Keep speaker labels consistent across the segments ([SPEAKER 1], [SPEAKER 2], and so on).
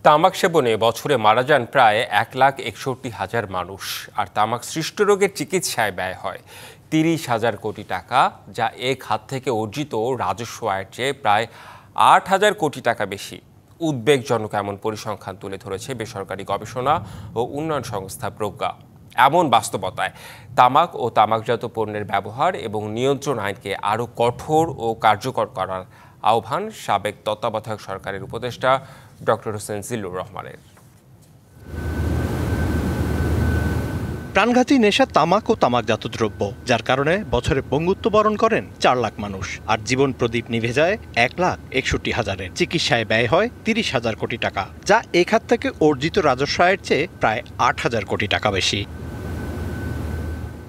[SPEAKER 1] তামাক সেবনে বছরে মারা যান প্রায় 1,61,000 মানুষ, আর তামাক সৃষ্ট রোগের চিকিৎসায় ব্যয় হয় 30,000 কোটি টাকা, যা এ খাত থেকে অর্জিত রাজস্ব আয়ের চেয়ে প্রায় 8,000 কোটি টাকা বেশি। উদ্বেগজনক এমন পরিসংখ্যান তুলে ধরেছে বেসরকারি গবেষণা ও উন্নয়ন সংস্থা প্রজ্ঞা। এমন বাস্তবতায় তামাক ও তামাকজাত পণ্যের ব্যবহার এবং নিয়ন্ত্রণ আইনকে আরও কঠোর ও কার্যকর করার আহ্বান সাবেক তত্ত্বাবধায়ক সরকারের উপদেষ্টা ডক্টর হোসেন জিল্লুর রহমানের।
[SPEAKER 2] প্রাণঘাতী নেশা তামাক ও তামাকজাত দ্রব্য, যার কারণে বছরে পঙ্গুত্ব বরণ করেন 4 লাখ মানুষ, আর জীবন প্রদীপ নিভে যায় 1,61,000-এর। চিকিৎসায় ব্যয় হয় 30,000 কোটি টাকা, যা এ খাত থেকে অর্জিত রাজস্ব আয়ের চেয়ে প্রায় 8,000 কোটি টাকা বেশি।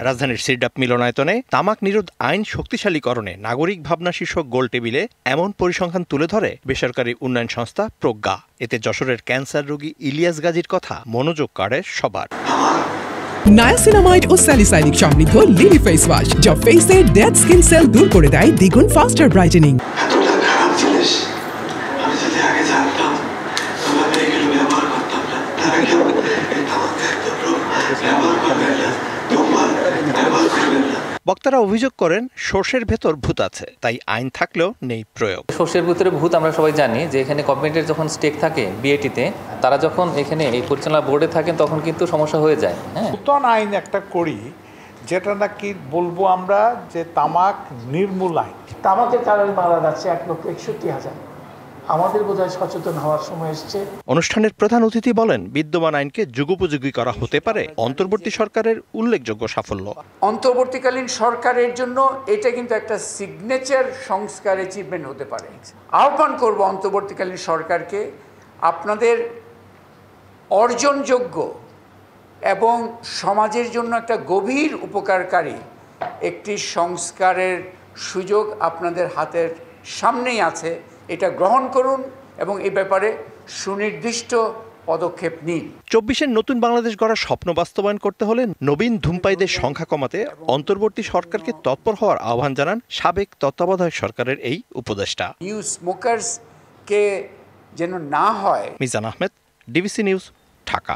[SPEAKER 2] রাজধানীর সিরডাপ মিলনায়তনে তামাক নিরোধ আইন শক্তিশালীকরণে নাগরিক ভাবনা শীর্ষক গোল টেবিলে এমন পরিসংখ্যান তুলে ধরে বেসরকারি উন্নয়ন সংস্থা প্রজ্ঞা। এতে যশোরের ক্যান্সার রোগী ইলিয়াস গাজীর কথা মনোযোগ কাড়ে সবার।
[SPEAKER 3] নায়াসিনামাইড ও স্যালিসাইলিক সমৃদ্ধ লিলি ফেস ওয়াশ, যা ফেসের ডেড স্কিন সেল দূর করে দেয় দ্বিগুণ ফাস্টার ব্রাইটেনিং।
[SPEAKER 2] বক্তারা অভিযোগ করেন সর্ষের ভেতর ভূত আছে, তাই আইন থাকলেও নেই প্রয়োগ।
[SPEAKER 4] সর্ষের ভিতরে ভূত আমরা সবাই জানি যে এখানে গভর্নমেন্টের যখন স্টেক থাকে বিএটিতে, তারা যখন এখানে এই পরিচালনা বোর্ডে থাকেন তখন কিন্তু সমস্যা হয়ে যায়।
[SPEAKER 5] নতুন আইন একটা করি যেটা নাকি বলবো আমরা যে তামাক নির্মূল আইন।
[SPEAKER 6] তামাকের কারণে মারা যাচ্ছে 1,61,000। আমাদের বোধহয় সচেতন হওয়ার সময় এসছে।
[SPEAKER 2] অনুষ্ঠানের প্রধান অতিথি বলেন, বিদ্যমান আইনকে যুগোপযোগী করা হতে পারে অন্তর্বর্তী সরকারের উল্লেখযোগ্য সাফল্য।
[SPEAKER 7] অন্তর্বর্তীকালীন সরকারের জন্য এটা কিন্তু একটা সিগনেচার সংস্কার অ্যাচিভমেন্ট হতে পারে। আহ্বান করব অন্তর্বর্তীকালীন সরকারকে, আপনাদের অর্জনযোগ্য এবং সমাজের জন্য একটা গভীর উপকারকারী একটি সংস্কারের সুযোগ আপনাদের হাতের সামনেই আছে, এটা গ্রহণ করুন এবং এই ব্যাপারে সুনির্দিষ্ট পদক্ষেপ নিন।
[SPEAKER 2] 24-এর নতুন বাংলাদেশ গড়ার স্বপ্ন বাস্তবায়ন করতে হলে নবীন ধূমপায়ীদের সংখ্যা কমাতে অন্তর্বর্তী সরকারকে তৎপর হওয়ার আহ্বান জানান সাবেক তত্ত্বাবধায়ক সরকারের এই উপদেষ্টা।
[SPEAKER 7] নিউ স্মোকার্স কে যেন না হয়।
[SPEAKER 2] Mizan Ahmed, DBC news, Dhaka.